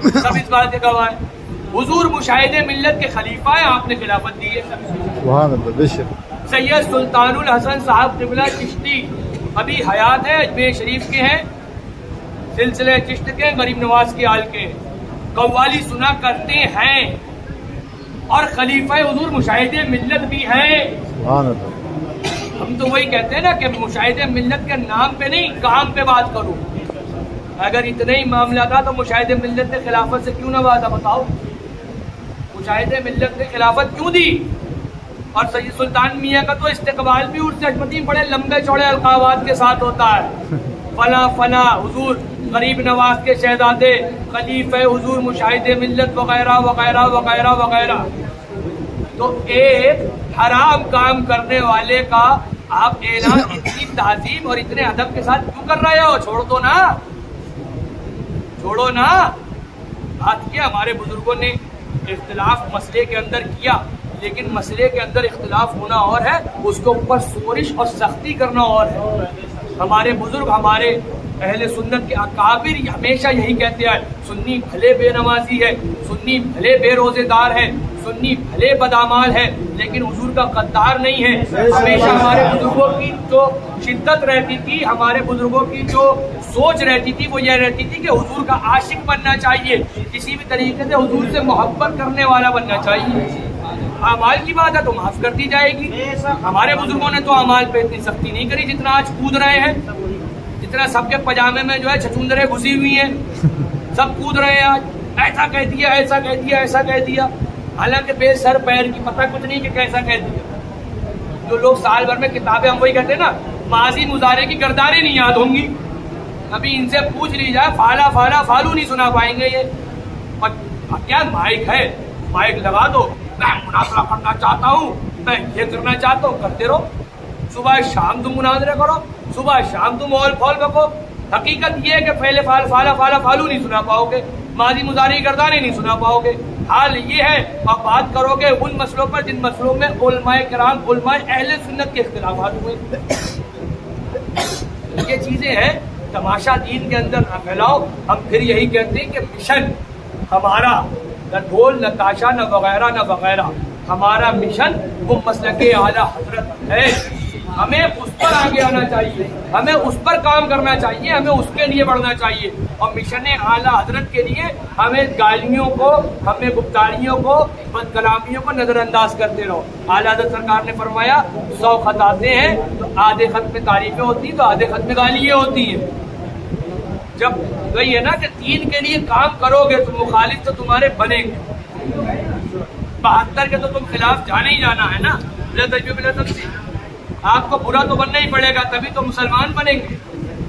सब इस बात से गवाह है। हुजूर मुशाहिदे मिल्लत के खलीफा है, आपने खिलाफत दी है। सैयद सुल्तानुल हसन साहब क़िबला चिश्ती अभी हयात है, अजमेर शरीफ के हैं, सिलसिले चिश्त के, गरीब नवाज के आल के, कव्वाली सुना करते हैं और खलीफा हुजूर मुशाहिदे मिल्लत भी हैं। हम तो वही कहते हैं ना कि मुशाहिदे मिल्लत के नाम पे नहीं, काम पे बात करो। अगर इतना ही मामला था तो मुशाहिदे मिल्लत ने खिलाफत से क्यों ना वादा, बताओ? मुशाहिदे मिल्लत ने खिलाफत क्यों दी? और सैयद सुल्तान मियाँ का तो इस्तेकबाल भी उर्स अजमती बड़े लंबे चौड़े अलकावात के साथ होता है। फला फला हुजूर गरीब नवाज के शहजादे, खलीफे हुजूर मुशाहिदे मिल्लत वगैरह वगैरह वगैरह वगैरह। तो एक हराम काम करने वाले का आप ऐलान इतनी ताजीम और इतने अदब के साथ क्यों कर रहे हो? छोड़ दो ना, छोड़ो ना। बात किया हमारे बुजुर्गों ने, इख्तिलाफ मसले के अंदर किया, लेकिन मसले के अंदर इख्तिलाफ होना और है, उसके ऊपर सोरिश और सख्ती करना और है। हमारे बुजुर्ग, हमारे अहले सुन्नत के अकाबिर हमेशा यही कहते हैं, सुन्नी भले बेनमाजी है, सुन्नी भले बेरोजेदार है, सुन्नी भले बदामाल है, लेकिन हुजूर का गद्दार नहीं है। हमेशा हमारे बुजुर्गों की जो शिद्दत रहती थी, हमारे बुजुर्गों की जो सोच रहती थी, वो ये रहती थी कि हुजूर का आशिक बनना चाहिए, किसी भी तरीके से हुजूर से मोहब्बत करने वाला बनना चाहिए। अमाल की बात है तो माफ कर दी जाएगी। हमारे बुजुर्गों ने तो अमाल पे इतनी सख्ती नहीं करी जितना आज कूद रहे हैं, जितना सबके पजामे में जो है छछूंदरें घुसी हुई हैं, सब कूद रहे हैं आज, ऐसा कह दिया, ऐसा कह दिया, ऐसा कह दिया, हालांकि बेसर पैर की पता कुछ नहीं कि कैसा कह दिया। जो लोग साल भर में किताबें, हम वही कहते हैं ना, माजी मुजारे की गर्दारें नहीं याद होंगी। अभी इनसे पूछ ली जाए, फाला फाला फालू नहीं सुना पाएंगे ये। और क्या माइक है, माइक लगा दो, मैं मुनाजरा करना चाहता हूँ, मैं ये करना चाहता हूँ, करते रहो। सुबह शाम तुम मुनाजरे करो, सुबह शाम तुम ऑल फॉल बको। हकीकत ये है कि पहले फाला फाला फालू नहीं सुना पाओगे, माजी मुजारी गर्दाने नहीं सुना पाओगे। हाल ये है, आप बात करोगे उन मसलों पर जिन मसलों में उलमाए किराम, उलमाए अहले सुन्नत के इख्तिलाफात हुए। ये चीजें हैं, तमाशा दीन के अंदर न फैलाओ। हम फिर यही कहते हैं कि मिशन हमारा न ढोल न ताशा न वगैरह न वगैरह, हमारा मिशन वो मसलके आला हजरत है। हमें उस पर आगे आना चाहिए, हमें उस पर काम करना चाहिए, हमें उसके लिए बढ़ना चाहिए। और मिशन आला हजरत के लिए हमें गालियों को, हमें गुफ्तारियों को, बदकलामियों को नजरअंदाज करते रहो। आला हजरत सरकार ने फरमाया 100 खत आते हैं तो आधे खत में तारीफें होती, तो आधे खत में गालियां होती हैं। जब वही है ना कि दीन के लिए काम करोगे तो मुखालिफ तो तुम्हारे बनेंगे, 72 के तो तुम खिलाफ जाने ही जाना है ना। आपको बुरा तो बनना ही पड़ेगा, तभी तो मुसलमान बनेंगे।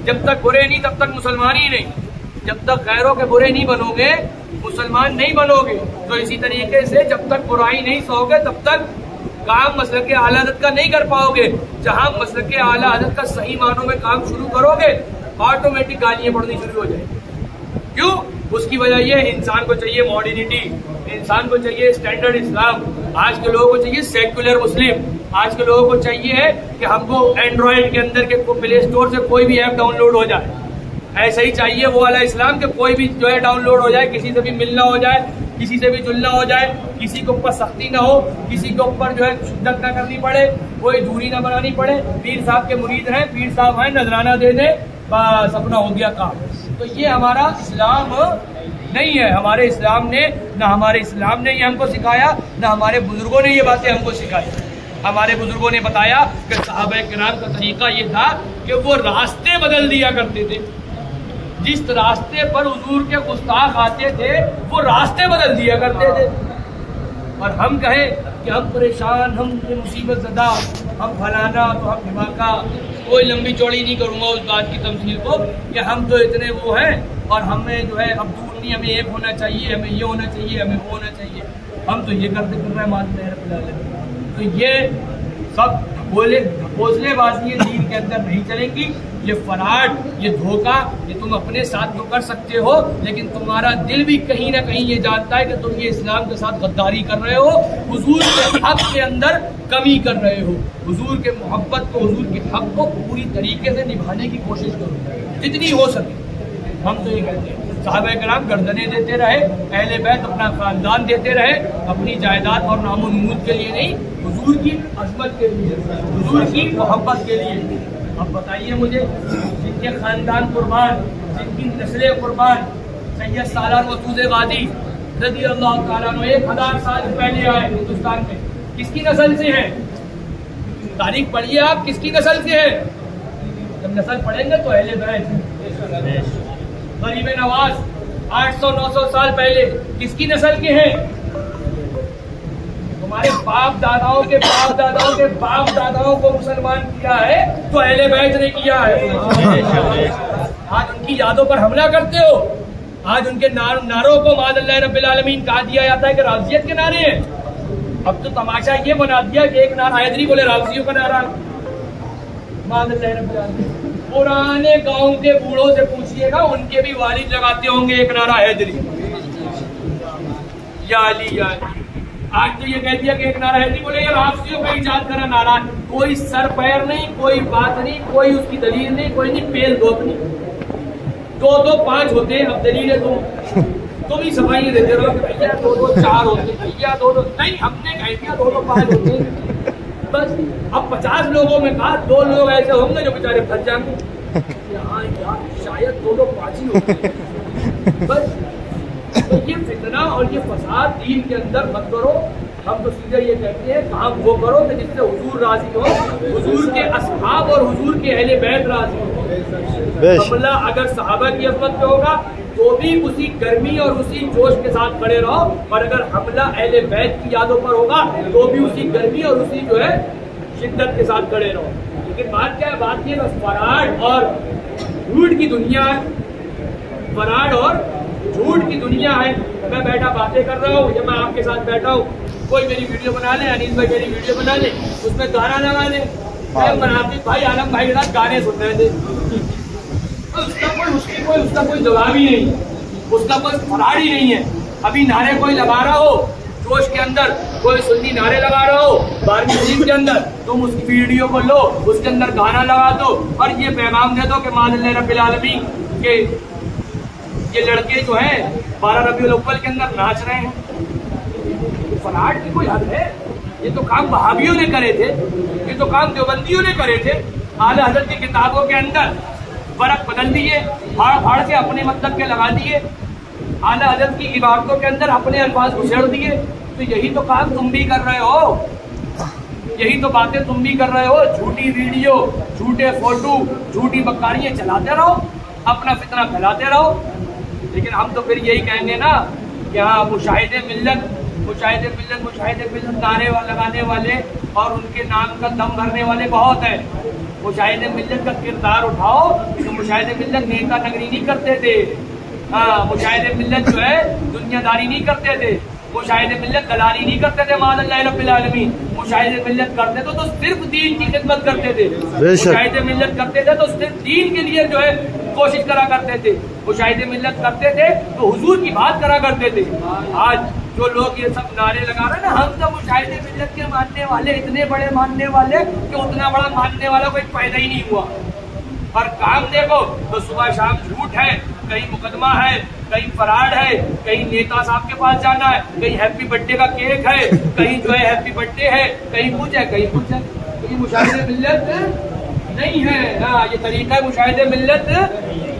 जब तक बुरे नहीं तब तक मुसलमान ही नहीं। जब तक गैरों के बुरे नहीं बनोगे मुसलमान नहीं बनोगे। तो इसी तरीके से जब तक बुराई नहीं सहोगे तब तक काम मसलक के आला हज़रत का नहीं कर पाओगे। जहां मसलक के आला हज़रत का सही मानों में काम शुरू करोगे ऑटोमेटिक गालियां पड़नी शुरू हो जाएगी। क्यों? उसकी वजह यह है, इंसान को चाहिए मॉडर्निटी, इंसान को चाहिए स्टैंडर्ड इस्लाम, आज के लोगों को चाहिए सेक्युलर मुस्लिम, आज के लोगों को चाहिए है कि हमको एंड्रॉइड के अंदर के प्ले स्टोर से कोई भी ऐप डाउनलोड हो जाए। ऐसा ही चाहिए वो वाला इस्लाम के कोई भी जो है डाउनलोड हो जाए, किसी से भी मिलना हो जाए, किसी से भी जुलना हो जाए, किसी के ऊपर सख्ती ना हो, किसी के ऊपर जो है शिद्दत ना करनी पड़े, कोई दूरी ना बनानी पड़े। पीर साहब के मुरीद हैं, पीर साहब हैं, नजराना दे दे, बस अपना हो गया काम। तो ये हमारा इस्लाम नहीं है। हमारे इस्लाम ने ना हमारे इस्लाम ने ये हमको सिखाया, ना हमारे बुजुर्गों ने ये बातें हमको सिखाई। हमारे बुजुर्गों ने बताया कि सहाबा किराम का तरीका ये था कि वो रास्ते बदल दिया करते थे। जिस रास्ते पर हुजूर के गुस्ताख आते थे वो रास्ते बदल दिया करते थे। और हम कहें कि हम परेशान, हम मुसीबत ज़दा, हम फलाना, तो हम ढिमाका, कोई लंबी चौड़ी नहीं करूँगा उस बात की तमसील को कि हम तो इतने वो हैं और हमें जो है अब दूर नहीं, हमें एक होना चाहिए, हमें ये होना चाहिए, हमें वो होना चाहिए। हम तो ये करते फिर रहे मानते हैं। तो ये सब हौसलेबाजी ये दीन के अंदर नहीं चलेंगी। ये फराड, ये धोखा, ये तुम अपने साथ तो कर सकते हो, लेकिन तुम्हारा दिल भी कहीं ना कहीं ये जानता है कि तुम ये इस्लाम के साथ गद्दारी कर रहे हो, हुजूर के हक के अंदर कमी कर रहे हो। हुजूर के मोहब्बत को, हुजूर के हक को पूरी तरीके से निभाने की कोशिश करो जितनी हो सके। हम तो ये कहते हैं सहाबा-ए-किराम गर्दनें देते रहे, अहले बैत अपना खानदान देते रहे, अपनी जायदाद और नामो नमूद के लिए नहीं, हुजूर की अज़मत के लिए, हुजूर की मोहब्बत के लिए। अब बताइए मुझे, जिनके खानदान कुर्बान, जिनकी नस्लें कुर्बान, सैयद सालार मसूद गाजी रज़ी अल्लाह तआला अन्हु 1000 साल पहले आए हिंदुस्तान में, किसकी नस्ल से हैं? तारीख पढ़िए आप, किसकी नस्ल से है? जब नस्ल पढ़ेंगे तो अहले बैत। गरीब नवाज 800-900 साल पहले किसकी नस्ल के हैं? तुम्हारे बाप दादाओं के बाप दादाओं के बाप दादाओं को मुसलमान किया है तो अहले बैत ने किया है। आज उनकी यादों पर हमला करते हो, आज उनके नारों को मादअल्लाह रब्बिल आलमीन कहा दिया जाता है कि राज़ियत के नारे हैं। अब तो तमाशा ये बना दिया कि एक नारा हैदरी बोले राज़ियों का नारा मादअल्लाह रब्बिल आलमीन। पुराने गांव के बूढ़ों से पूछिएगा, उनके भी वालिद लगाते होंगे एक नारा हैदरी, या अली या अली। आज तो ये कह दिया कि एक नारा हैदरी बोले, यार राफ़ियों का इजाद करा नारा, कोई सर पैर नहीं, कोई बात नहीं, कोई उसकी दलील नहीं, कोई नहीं, पेल दो अपनी 2-2 5 होते हैं। अब दलील है तुम ही सफाई देते रहो कि भैया 2-2 4 होते, भैया 2-2 नहीं, हमने कह दिया 2-2 5 होते बस। अब 50 लोगों में कहा 2 लोग ऐसे होंगे जो बेचारे फंस जाएंगे, हाँ यार शायद 2-2 5 ही होते बस। तो ये फितना और ये फसाद दीन के अंदर मत करो। हम तो सीधे ये कहते हैं काम वो करो कि जिससे हुजूर राजी हो, हुजूर के असहाब और हुजूर के अहले बैत राजी हो। हमला अगर सहाबा की अज़मत पे होगा तो भी उसी गर्मी और उसी जोश के साथ खड़े रहो, और अगर हमला अहले बैत की यादों पर होगा तो भी उसी गर्मी और उसी जो है शिद्दत के साथ खड़े रहो। लेकिन बात क्या है? बात ये बस फराड और झूठ की दुनिया है, फराड और झूठ की दुनिया है। मैं बैठा बातें कर रहा हूँ या मैं आपके साथ बैठा हूँ, कोई मेरी वीडियो बना ले, अनिल भाई मेरी वीडियो बना ले, उसमें गाना लगा ले, मनाफिक भाई आलम भाई के साथ गाने सुन रहे थे, उसका कोई जवाब ही नहीं, उसका कोई फराड ही नहीं है। अभी नारे कोई लगा रहा हो जोश के अंदर, कोई सुन्नी नारे लगा रहा हो 12वीं शरीफ के अंदर, तुम उसकी वीडियो को लो, उसके अंदर गाना लगा दो और ये पैगाम दे दो कि मादअल्लाह रब्बिल आलमीन के ये लड़के जो हैं 12 रबीउल अव्वल के अंदर नाच रहे हैं। फराड की कोई हद है? ये तो काम वहाबियों ने करे थे, ये तो काम देवबंदियों ने करे थे। आला हज़रत की किताबों के अंदर फर्क बदल दिए, फाड़ फाड़ के अपने मतलब के लगा दिए, आला हज़रत की इबारतों के अंदर अपने अल्फाज उछेड़ दिए। तो यही तो काम तुम भी कर रहे हो, यही तो बातें तुम भी कर रहे हो। झूठी वीडियो, झूठे फोटो, झूठी बक्कारियां चलाते रहो, अपना फितना फैलाते रहो। लेकिन हम तो फिर यही कहेंगे ना कि हाँ मुशाहिदे मिल्लत, मुशाहिदे मिल्लत, मुशाहिदे मिल्लत नारे लगाने वाले और उनके नाम का दम भरने वाले बहुत है। मुशाहिदे मिल्लत का किरदार उठाओ तो मुशाहिदे मिल्लत नेता नगरी नहीं करते थे, हाँ मुशाहिदे मिल्लत जो है दुनियादारी नहीं करते थे, मुशाहिदे मिल्लत दलाली नहीं करते थे मादअल्लाह रब्बिल आलमीन। मुशाहिदे मिल्लत करते थे तो सिर्फ दीन की खिदमत करते थे, मुशाहिदे मिल्लत करते थे तो सिर्फ दीन के लिए जो है कोशिश करा करते थे, मुशाहिदे मिल्लत करते थे तो हुजूर की बात करा करते थे। आज जो लोग ये सब नारे लगा रहे हैं ना, हम तो मुशाहिदे मिल्लत के मानने वाले, इतने बड़े मानने वाले कि उतना बड़ा मानने वाला कोई पैदा ही नहीं हुआ। और काम देखो तो सुबह शाम झूठ है, कहीं मुकदमा है, कहीं फराड है, कहीं नेता साहब के पास जाना है, कहीं हैप्पी बर्थडे का केक है, कहीं जो है हैप्पी बर्थडे है, कहीं कुछ है, कहीं कुछ है। तो ये मुशाहिदे मिल्लत नहीं है, हाँ ये तरीका है मुशाहिदे मिल्लत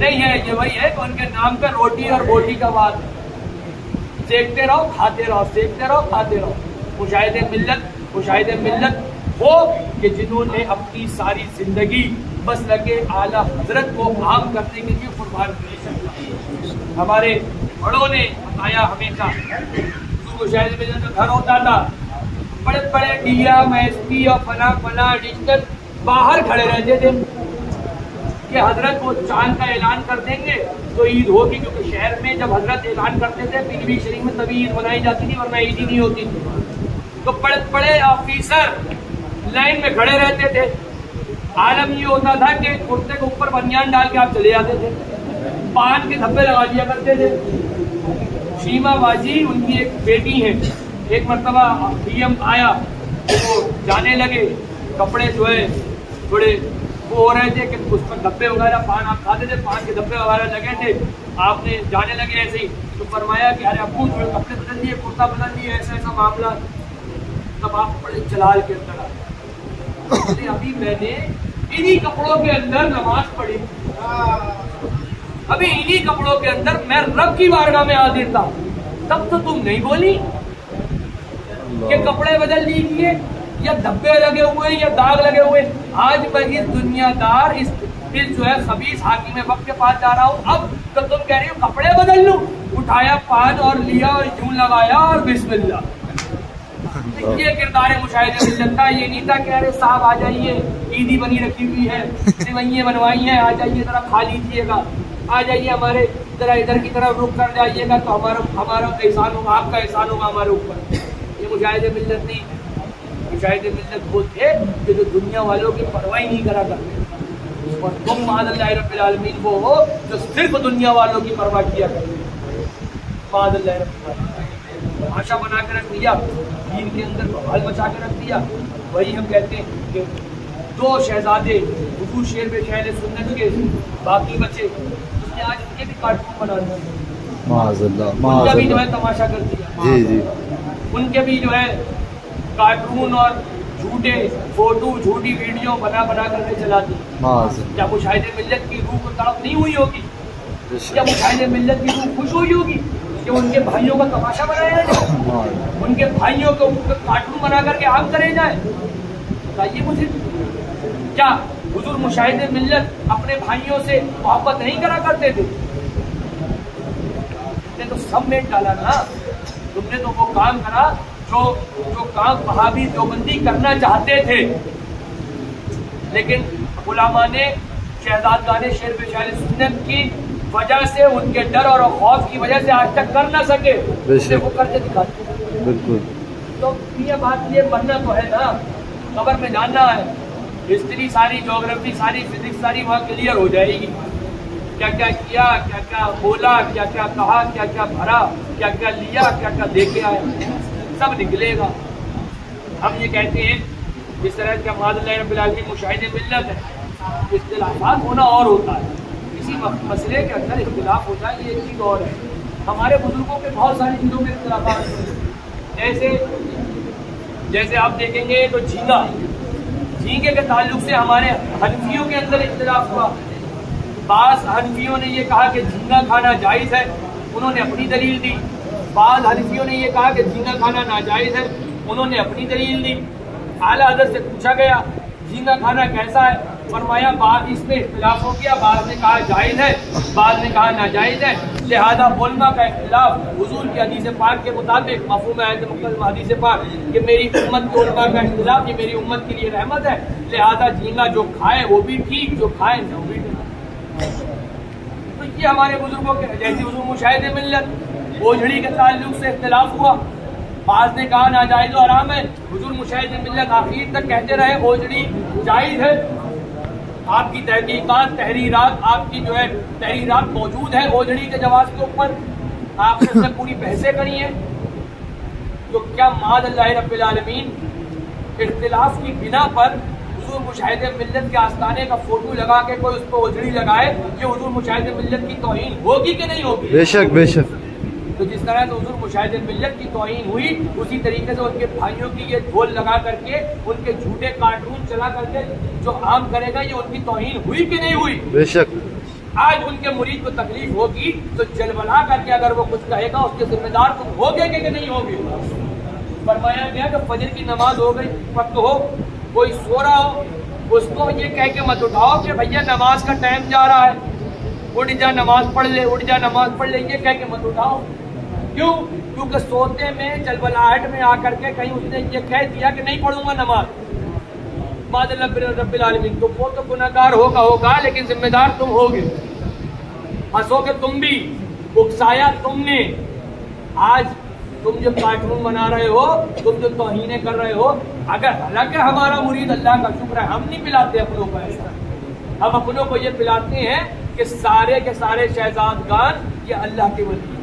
नहीं है। ये वही है कि उनके नाम पे रोटी और बोटी का बात, सेकते रहो खाते रहो, सेकते रहो खाते रहो। मुशाहिदे मिल्लत वो कि जिन्होंने अपनी सारी जिंदगी बस लगे आला हजरत को आम करने के लिए कुर्बान किए। हमारे बड़ों ने बताया हमेशा, मुशाहिदे मिल्लत का घर होता था, बड़े बड़े डीएम एसपी और फला एडिशनल बाहर खड़े रहते थे कि हजरत वो चांद का ऐलान कर देंगे तो ईद होगी, क्योंकि शहर में जब हजरत ऐलान करते थे पीरवी शरीफ में तभी ईद मनाई जाती थी, वरना ईद ही नहीं होती थी। तो बड़े बड़े ऑफिसर लाइन में खड़े रहते थे। आलम ये होता था कि कुर्ते के ऊपर बनियान डाल के आप चले जाते थे, पान के धब्बे लगा दिया करते थे। शीमा बाजी उनकी एक बेटी है, एक मरतबा पीएम आया तो जाने लगे, कपड़े जो है थोड़े वो हो रहे थे कि उस पर धब्बे वगैरह, पान आप खाते थे, पान के धब्बे वगैरह लगे थे, आपने जाने लगे ऐसे ही तो फरमाया कि अरे अब्बू जो कपड़े बदल दिए, कुर्ता बदल दिए, ऐसा ऐसा मामला। तब आप बड़े जलाल के अंदर आए, अभी मैंने इन्हीं कपड़ों के अंदर नमाज पढ़ी, अभी इन्हीं कपड़ों के अंदर मैं रब की बारगाह में हाजिर था, तब तो तुम नहीं बोली कि कपड़े बदल लीजिए या धब्बे लगे हुए या दाग लगे हुए। आज मैं इस दुनियादार इस जो है खबीस हाकिम वक्त के पास जा रहा हूँ, अब तो तुम कह रही हो कपड़े बदल लूं। उठाया पान और लिया और यूं लगाया और बिस्मिल्लाह। ये किरदार मुशाहिदे मिल्लत था। ये नहीं था कि अरे साहब आ जाइए, ईदी बनी रखी हुई है, सिवैयां बनवाई हैं, आ जाइए जरा खा लीजिएगा, आ जाइए हमारे जरा इधर की तरफ रुक कर जाइएगा तो हमारा एहसान होगा, आपका एहसान होगा हमारे ऊपर। ये मुशाहिदे मिल्लत नहीं। मुशाहिदे मिल्लत वो थे कि जो दुनिया वालों की परवाह नहीं करा करते, और तुम मादल्लाह रब्बिल आलमीन वो हो जो सिर्फ दुनिया वालों की परवाह किया करते। मादल्लाह रब्बिल आलमीन भाषा बना के रख दिया, दीन के अंदर बवाल मचा के रख दिया। वही हम कहते हैं कि दो शहजादे हुजूर शेर पे शहले सुन्नत के बाकी बचे, उसने आज उनके भी कार्टून बना दिया, उनका भी जो है तमाशा कर दिया। जी जी, उनके भी जो है कार्टून और झूठे फोटो झूठी वीडियो बना बना करके चला दी। क्या मुशाहिदे मिल्लत की रूह को तड़प नहीं हुई होगी? क्या मुशाहिदे मिल्लत की रूह खुश हुई होगी कि उनके भाइयों का तमाशा बनाया जाए, उनके भाइयों को कार्टून बना करके आम करे जाए? बताइए मुझे, क्या हुजूर मुशाहिदे मिल्लत अपने भाइयों से मोहब्बत नहीं करा करते थे? तुमने तो सब में डाला ना, तुमने तो वो काम करा जो काम वहाबी देवबंदी करना चाहते थे, लेकिन उलमा ने शहजादगाने शेर पे शहले सुन्नत की वजह से, उनके डर और खौफ की वजह से आज तक कर ना सके, वो करके दिखाते। बिल्कुल। तो ये बात ये बनना तो है ना, खबर में जानना है, हिस्ट्री सारी, ज्योग्राफी सारी, फिजिक्स सारी वहाँ क्लियर हो जाएगी। क्या क्या किया, क्या क्या बोला, क्या क्या कहा, क्या क्या भरा, क्या क्या लिया, क्या क्या देके आया, सब निकलेगा। हम ये कहते हैं जिस तरह का मादल्लाह रब्बिल आलमीन मुशाहिदे मिल्लत है, इख्तिलाफात होना और होता है, किसी मसले के अंदर इख्तिलाफ होता है, ये एक चीज़ और है। हमारे बुजुर्गों के बहुत सारी चीज़ों में इख्तिलाफात हैं, जैसे आप देखेंगे तो झींगे के ताल्लुक से हमारे हनफियों के अंदर इख्तिलाफ हुआ। बाज़ हनफियों ने ये कहा कि झींगा खाना जायज़ है, उन्होंने अपनी दलील दी। बाज़ हनफियों ने ये कहा कि झींगा खाना नाजायज़ है, उन्होंने अपनी दलील दी। आला हज़रत से पूछा गया झींगा खाना कैसा है, फरमाया बाद इसमें इख्तिलाफ हो गया, बाद ने कहा जायज़ है, बाद ने कहा नाजायज़ है। लिहाजा उलमा का इख्तिलाफ हुजूर की हदीस पाक के मुताबिक मफ़हूम आयत मुक़द्दस हदीस पाक कि मेरी उम्मत के उलमा का इख्तिलाफ ये मेरी उम्मत के लिए रहमत है, लिहाजा झींगा जो खाए वो भी ठीक, जो खाए वो भी ठीक। तो ये हमारे बुजुर्गों के, जैसे हुजूर मुशाहिदे मिल्लत ओझड़ी के ताल्लुक से इख्तिलाफ हुआ, बाज़ ने कहा नाजायज़ और हराम है, हुजूर मुशाहिदे मिल्लत आखिर तक कहते रहे ओझड़ी जायज़ है। आपकी तहकीकात, तहरीरात, आपकी जो है तहरीरात मौजूद है ओझड़ी के जवाब के ऊपर, आपने उससे पूरी बहसें करी हैं। तो क्या मादल्लाह रब्बिल आलमीन इख्तिलाफ की बिना पर हुजूर मुशाहिदे मिल्लत के आस्ताने का फोटो लगा के कोई उस पर ओझड़ी लगाए, ये हुजूर मुशाहिदे मिल्लत की तौहीन होगी कि नहीं होगी? बेशक बेशक। तो जिस तरह से हुजूर मुशाहिदे मिल्लत की तौहीन हुई, उसी तरीके से उनके भाइयों की ये ढोल लगा करके, उनके झूठे कार्टून चला करके जो आम करेगा, ये उनकी तौहीन हुई कि नहीं हुई? बेशक। आज उनके मुरीद को तकलीफ होगी तो जलबला करके अगर वो कुछ कहेगा, उसके जिम्मेदार तुम होगे कि नहीं होगे? फरमाया गया कि फजर की नमाज हो गई, वक्त हो, कोई सो रहा हो, उसको ये कह के मत उठाओ कि भैया नमाज का टाइम जा रहा है, उठ जा नमाज पढ़ ले, उठ जा नमाज पढ़ ले, ये कह के मत उठाओ। क्यों? क्योंकि सोते में जलबलाहट में आकर के कहीं उसने ये कह दिया कि नहीं पढ़ूंगा नमाज, मादल्लाह रब्बिल आलमीन, तो वो तो गुनाहगार होगा, लेकिन जिम्मेदार तुम होगे। हंसोगे तुम भी, उकसाया तुमने। आज तुम जो कार्टून बना रहे हो, तुम जो तौहीने कर रहे हो, अगर हालांकि हमारा मुरीद अल्लाह का शुक्र है, हम नहीं पिलाते अपनों को ऐसा, हम अपनों को ये पिलाते हैं कि सारे के सारे शहजादगान ये अल्लाह के वली हैं।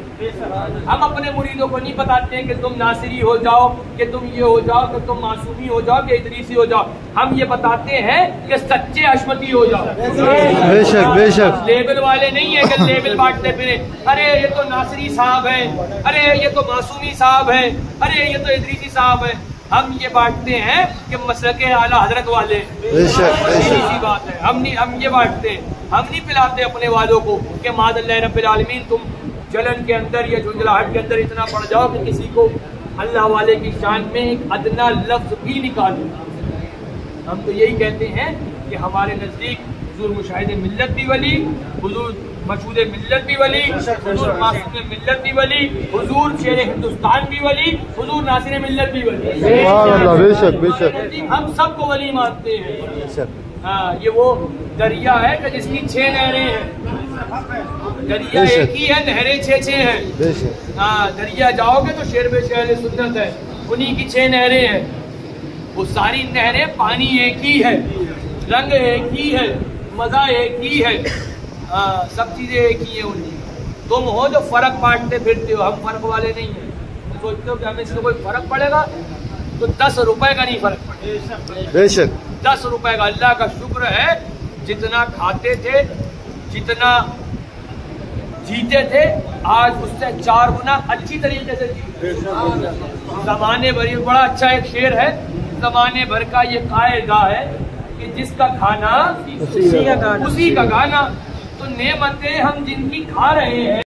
हम अपने मुरीदों को नहीं बताते हैं कि तुम नासिरी हो जाओ, कि तुम ये हो जाओ, कि तुम मासूमी हो जाओ, कि इदरीसी हो जाओ। हम ये बताते हैं कि सच्चे हशमती हो जाओ। बेशक बेशक। लेबल वाले नहीं है कि लेबल बांटते फिरे, अरे ये तो नासिरी साहब है, अरे ये तो मासूमी साहब है, अरे ये तो इदरीसी साहब है। हम ये बांटते हैं कि मसलके आला हजरत वाले, सी बात है। हम ये बांटते हैं, हम नहीं पिलाते अपने वालों को कि मादल्लाह रब्बिल आलमीन तुम जलन के अंदर या झुंझलाहट के अंदर इतना पड़ जाओ कि किसी को अल्लाह वाले की शान में एक अदना लफ्ज भी निकाल दो। हम तो यही कहते हैं कि हमारे नजदीक हुजूर मुशाहिद मिल्लत भी वली, हुजूर मशहूद मिल्लत भी वली, हुजूर मासूम मिल्लत भी वली, हुजूर शेर हिंदुस्तान भी वली, हुजूर नासिर मिल्लत भी वली। बेशक बेशक। हम सबको वली मानते हैं। हाँ, ये वो दरिया है कि जिसकी 6 नहरें हैं। दरिया एक ही है, नहरें 6 हैं। हाँ, दरिया जाओगे तो शेर बे शेर सुन्नत है, उन्हीं की 6 नहरें हैं। वो सारी नहरें पानी एक ही है, रंग एक ही है, मजा एक ही है, सब चीजें एक ही है उनकी। तुम हो जो फर्क बांटते फिरते हो, हम फर्क वाले नहीं है। तुम सोचते हो कि हमें इससे कोई फर्क पड़ेगा, तो 10 रुपए का नहीं फर्क पड़ेगा। बेशक 10 रुपए का। अल्लाह का शुक्र है जितना खाते थे, जितना जीते थे, आज उससे 4 गुना अच्छी तरीके से जीते। जमाने भर, बड़ा अच्छा एक शेर है, जमाने भर का ये कायदा है कि जिसका खाना उसी का गाना। तो नेमतें हम जिनकी खा रहे हैं